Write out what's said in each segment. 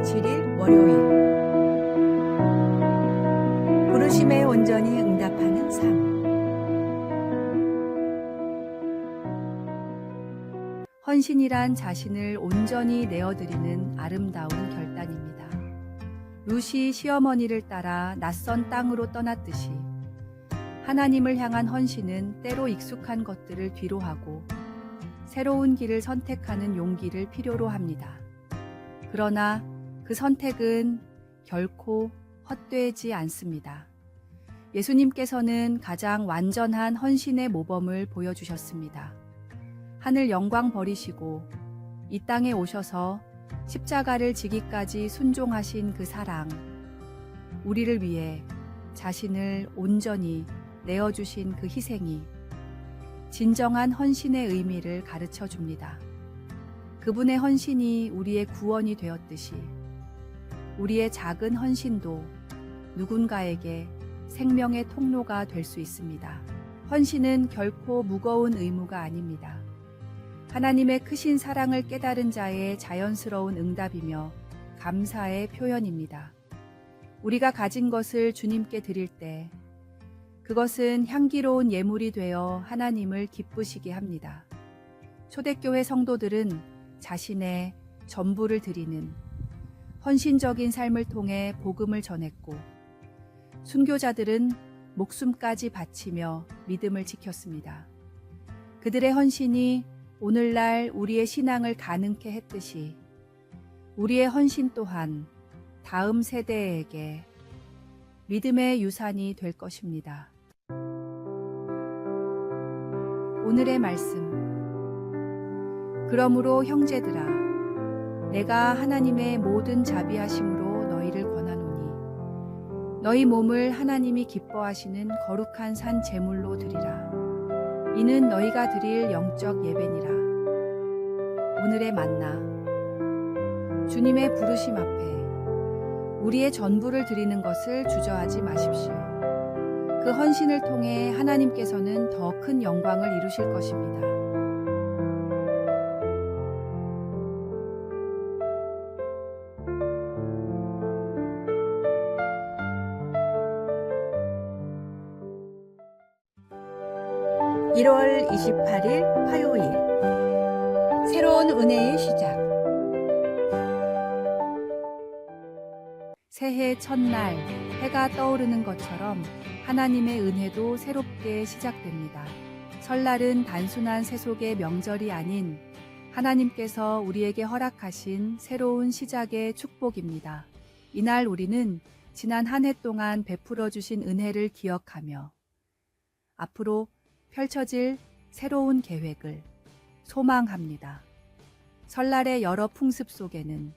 27일 월요일. 부르심에 온전히 응답하는 삶. 헌신이란 자신을 온전히 내어드리는 아름다운 결단입니다. 룻이 시어머니를 따라 낯선 땅으로 떠났듯이 하나님을 향한 헌신은 때로 익숙한 것들을 뒤로하고 새로운 길을 선택하는 용기를 필요로 합니다. 그러나 그 선택은 결코 헛되지 않습니다. 예수님께서는 가장 완전한 헌신의 모범을 보여주셨습니다. 하늘 영광 버리시고 이 땅에 오셔서 십자가를 지기까지 순종하신 그 사랑, 우리를 위해 자신을 온전히 내어주신 그 희생이 진정한 헌신의 의미를 가르쳐 줍니다. 그분의 헌신이 우리의 구원이 되었듯이 우리의 작은 헌신도 누군가에게 생명의 통로가 될 수 있습니다. 헌신은 결코 무거운 의무가 아닙니다. 하나님의 크신 사랑을 깨달은 자의 자연스러운 응답이며 감사의 표현입니다. 우리가 가진 것을 주님께 드릴 때 그것은 향기로운 예물이 되어 하나님을 기쁘시게 합니다. 초대교회 성도들은 자신의 전부를 드리는 헌신적인 삶을 통해 복음을 전했고, 순교자들은 목숨까지 바치며 믿음을 지켰습니다. 그들의 헌신이 오늘날 우리의 신앙을 가능케 했듯이 우리의 헌신 또한 다음 세대에게 믿음의 유산이 될 것입니다. 오늘의 말씀. 그러므로 형제들아, 내가 하나님의 모든 자비하심으로 너희를 권하노니 너희 몸을 하나님이 기뻐하시는 거룩한 산 제물로 드리라. 이는 너희가 드릴 영적 예배니라. 오늘의 만나. 주님의 부르심 앞에 우리의 전부를 드리는 것을 주저하지 마십시오. 그 헌신을 통해 하나님께서는 더 큰 영광을 이루실 것입니다. (1월 28일) 화요일. 새로운 은혜의 시작. 새해 첫날 해가 떠오르는 것처럼 하나님의 은혜도 새롭게 시작됩니다. 설날은 단순한 세속의 명절이 아닌 하나님께서 우리에게 허락하신 새로운 시작의 축복입니다. 이날 우리는 지난 한 해 동안 베풀어 주신 은혜를 기억하며 앞으로 펼쳐질 새로운 계획을 소망합니다. 설날의 여러 풍습 속에는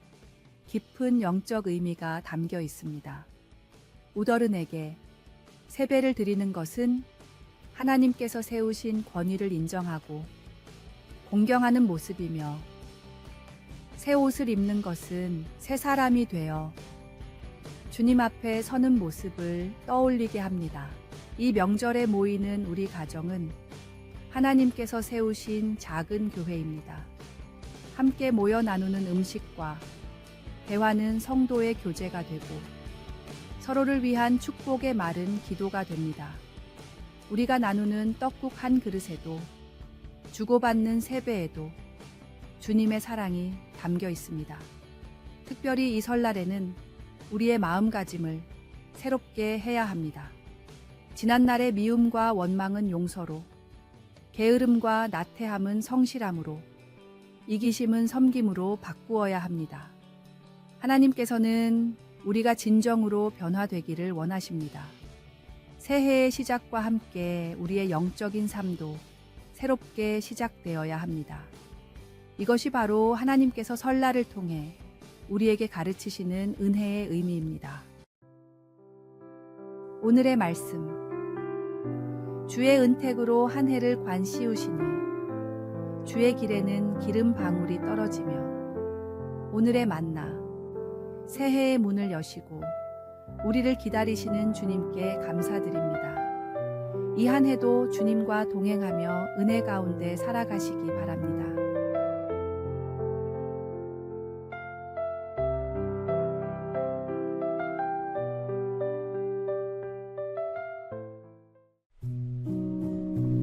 깊은 영적 의미가 담겨 있습니다. 우더른에게 세배를 드리는 것은 하나님께서 세우신 권위를 인정하고 공경하는 모습이며, 새 옷을 입는 것은 새 사람이 되어 주님 앞에 서는 모습을 떠올리게 합니다. 이 명절에 모이는 우리 가정은 하나님께서 세우신 작은 교회입니다. 함께 모여 나누는 음식과 대화는 성도의 교제가 되고 서로를 위한 축복의 말은 기도가 됩니다. 우리가 나누는 떡국 한 그릇에도 주고받는 세배에도 주님의 사랑이 담겨 있습니다. 특별히 이 설날에는 우리의 마음가짐을 새롭게 해야 합니다. 지난날의 미움과 원망은 용서로, 게으름과 나태함은 성실함으로, 이기심은 섬김으로 바꾸어야 합니다. 하나님께서는 우리가 진정으로 변화되기를 원하십니다. 새해의 시작과 함께 우리의 영적인 삶도 새롭게 시작되어야 합니다. 이것이 바로 하나님께서 설날을 통해 우리에게 가르치시는 은혜의 의미입니다. 오늘의 말씀. 주의 은택으로 한 해를 관씌우시니 주의 길에는 기름 방울이 떨어지며. 오늘의 만나. 새해의 문을 여시고 우리를 기다리시는 주님께 감사드립니다. 이 한 해도 주님과 동행하며 은혜 가운데 살아가시기 바랍니다.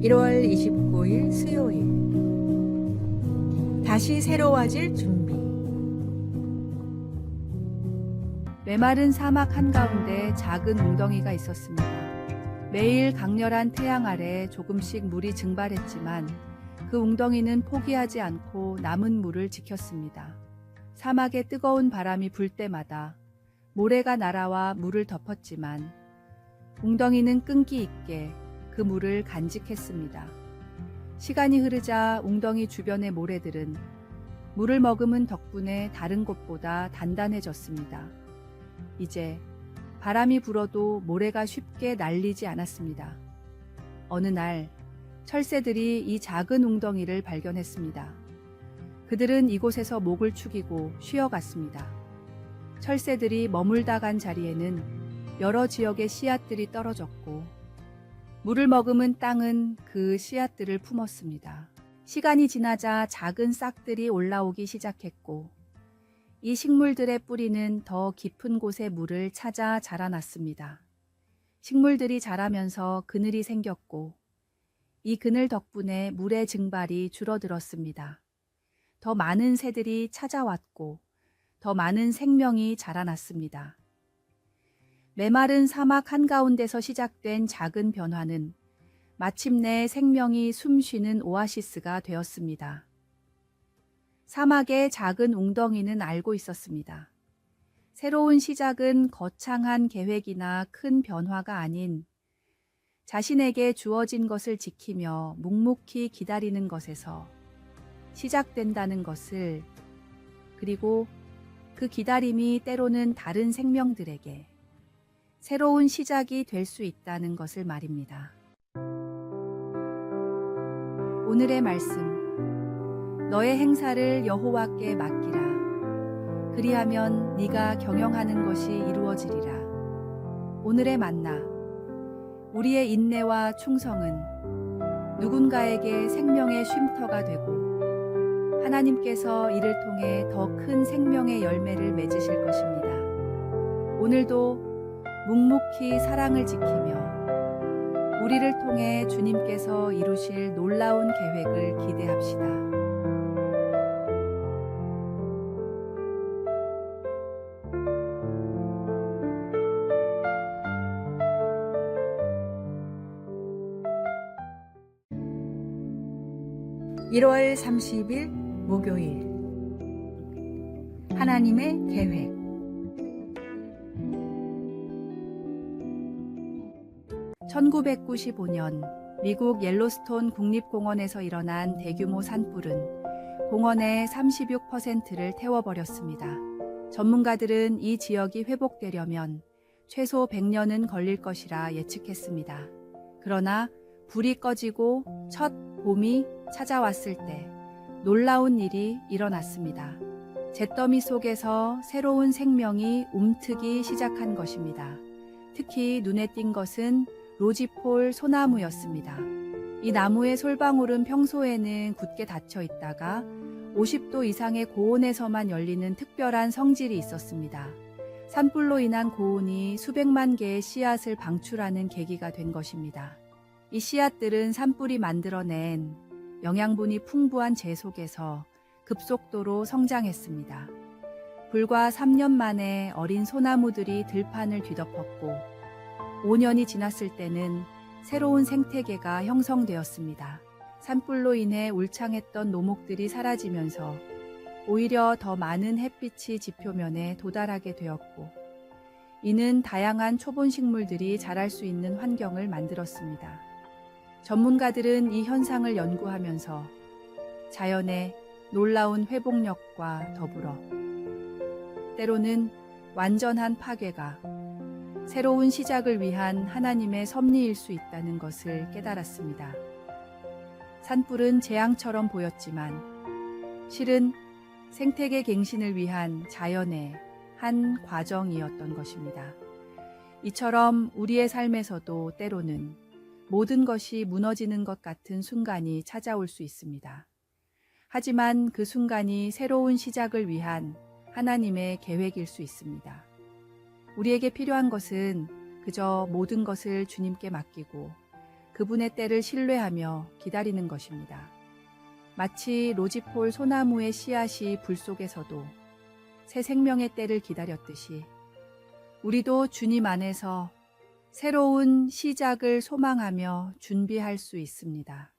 1월 29일 수요일. 다시 새로워질 준비. 메마른 사막 한가운데 작은 웅덩이가 있었습니다. 매일 강렬한 태양 아래 조금씩 물이 증발했지만 그 웅덩이는 포기하지 않고 남은 물을 지켰습니다. 사막에 뜨거운 바람이 불 때마다 모래가 날아와 물을 덮었지만 웅덩이는 끈기 있게 그 물을 간직했습니다. 시간이 흐르자 웅덩이 주변의 모래들은 물을 머금은 덕분에 다른 곳보다 단단해졌습니다. 이제 바람이 불어도 모래가 쉽게 날리지 않았습니다. 어느 날 철새들이 이 작은 웅덩이를 발견했습니다. 그들은 이곳에서 목을 축이고 쉬어갔습니다. 철새들이 머물다 간 자리에는 여러 지역의 씨앗들이 떨어졌고 물을 머금은 땅은 그 씨앗들을 품었습니다. 시간이 지나자 작은 싹들이 올라오기 시작했고 이 식물들의 뿌리는 더 깊은 곳의 물을 찾아 자라났습니다. 식물들이 자라면서 그늘이 생겼고 이 그늘 덕분에 물의 증발이 줄어들었습니다. 더 많은 새들이 찾아왔고 더 많은 생명이 자라났습니다. 메마른 사막 한가운데서 시작된 작은 변화는 마침내 생명이 숨쉬는 오아시스가 되었습니다. 사막의 작은 웅덩이는 알고 있었습니다. 새로운 시작은 거창한 계획이나 큰 변화가 아닌 자신에게 주어진 것을 지키며 묵묵히 기다리는 것에서 시작된다는 것을, 그리고 그 기다림이 때로는 다른 생명들에게 새로운 시작이 될 수 있다는 것을 말입니다. 오늘의 말씀. 너의 행사를 여호와께 맡기라. 그리하면 네가 경영하는 것이 이루어지리라. 오늘의 만나. 우리의 인내와 충성은 누군가에게 생명의 쉼터가 되고 하나님께서 이를 통해 더 큰 생명의 열매를 맺으실 것입니다. 오늘도 묵묵히 사랑을 지키며 우리를 통해 주님께서 이루실 놀라운 계획을 기대합시다. (1월 30일) 목요일. 하나님의 계획. (1995년) 미국 옐로스톤 국립공원에서 일어난 대규모 산불은 공원의 36%를 태워버렸습니다. 전문가들은 이 지역이 회복되려면 최소 100년은 걸릴 것이라 예측했습니다. 그러나 불이 꺼지고 첫 봄이 찾아왔을 때 놀라운 일이 일어났습니다. 잿더미 속에서 새로운 생명이 움트기 시작한 것입니다. 특히 눈에 띈 것은 로지폴 소나무였습니다. 이 나무의 솔방울은 평소에는 굳게 닫혀 있다가 50도 이상의 고온에서만 열리는 특별한 성질이 있었습니다. 산불로 인한 고온이 수백만 개의 씨앗을 방출하는 계기가 된 것입니다. 이 씨앗들은 산불이 만들어낸 영양분이 풍부한 재 속에서 급속도로 성장했습니다. 불과 3년 만에 어린 소나무들이 들판을 뒤덮었고 5년이 지났을 때는 새로운 생태계가 형성되었습니다. 산불로 인해 울창했던 노목들이 사라지면서 오히려 더 많은 햇빛이 지표면에 도달하게 되었고 이는 다양한 초본 식물들이 자랄 수 있는 환경을 만들었습니다. 전문가들은 이 현상을 연구하면서 자연의 놀라운 회복력과 더불어 때로는 완전한 파괴가 새로운 시작을 위한 하나님의 섭리일 수 있다는 것을 깨달았습니다. 산불은 재앙처럼 보였지만 실은 생태계 갱신을 위한 자연의 한 과정이었던 것입니다. 이처럼 우리의 삶에서도 때로는 모든 것이 무너지는 것 같은 순간이 찾아올 수 있습니다. 하지만 그 순간이 새로운 시작을 위한 하나님의 계획일 수 있습니다. 우리에게 필요한 것은 그저 모든 것을 주님께 맡기고 그분의 때를 신뢰하며 기다리는 것입니다. 마치 로지폴 소나무의 씨앗이 불 속에서도 새 생명의 때를 기다렸듯이 우리도 주님 안에서 새로운 시작을 소망하며 준비할 수 있습니다.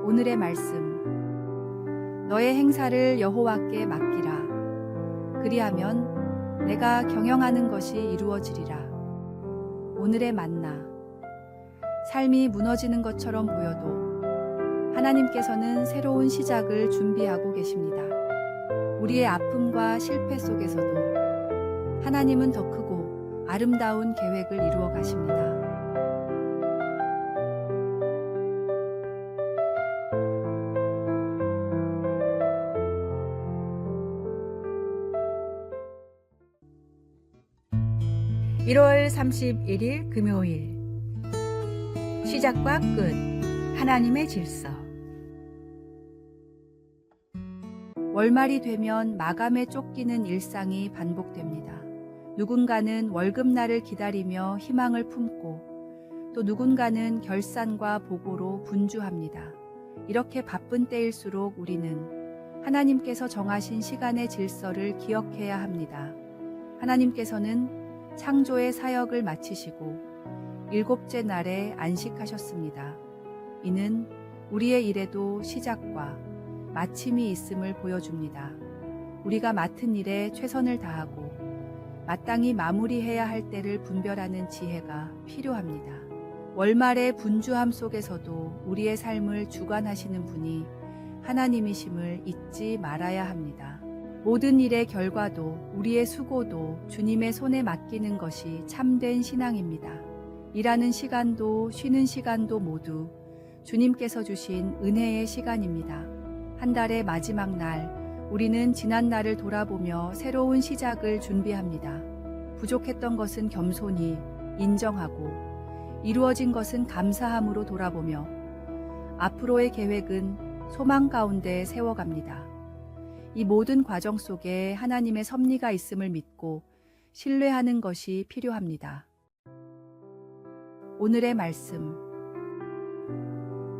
오늘의 말씀. 너의 행사를 여호와께 맡기라. 그리하면 내가 경영하는 것이 이루어지리라. 오늘의 만나. 삶이 무너지는 것처럼 보여도 하나님께서는 새로운 시작을 준비하고 계십니다. 우리의 아픔과 실패 속에서도 하나님은 더 크고 아름다운 계획을 이루어 가십니다. (1월 31일) 금요일. 시작과 끝. 하나님의 질서. 월말이 되면 마감에 쫓기는 일상이 반복됩니다. 누군가는 월급날을 기다리며 희망을 품고 또 누군가는 결산과 보고로 분주합니다. 이렇게 바쁜 때일수록 우리는 하나님께서 정하신 시간의 질서를 기억해야 합니다. 하나님께서는 창조의 사역을 마치시고 일곱째 날에 안식하셨습니다. 이는 우리의 일에도 시작과 마침이 있음을 보여줍니다. 우리가 맡은 일에 최선을 다하고 마땅히 마무리해야 할 때를 분별하는 지혜가 필요합니다. 월말의 분주함 속에서도 우리의 삶을 주관하시는 분이 하나님이심을 잊지 말아야 합니다. 모든 일의 결과도 우리의 수고도 주님의 손에 맡기는 것이 참된 신앙입니다. 일하는 시간도 쉬는 시간도 모두 주님께서 주신 은혜의 시간입니다. 한 달의 마지막 날, 우리는 지난 날을 돌아보며 새로운 시작을 준비합니다. 부족했던 것은 겸손히 인정하고 이루어진 것은 감사함으로 돌아보며 앞으로의 계획은 소망 가운데 세워갑니다. 이 모든 과정 속에 하나님의 섭리가 있음을 믿고 신뢰하는 것이 필요합니다. 오늘의 말씀.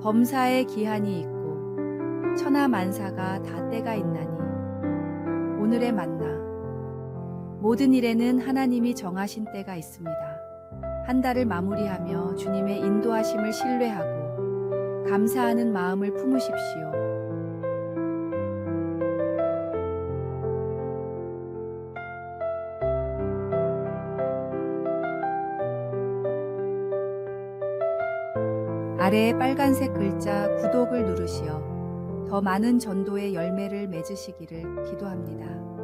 범사에 기한이 있고 천하만사가 다 때가 있나니. 오늘의 만나. 모든 일에는 하나님이 정하신 때가 있습니다. 한 달을 마무리하며 주님의 인도하심을 신뢰하고 감사하는 마음을 품으십시오. 아래에 빨간색 글자 구독을 누르시어 더 많은 전도의 열매를 맺으시기를 기도합니다.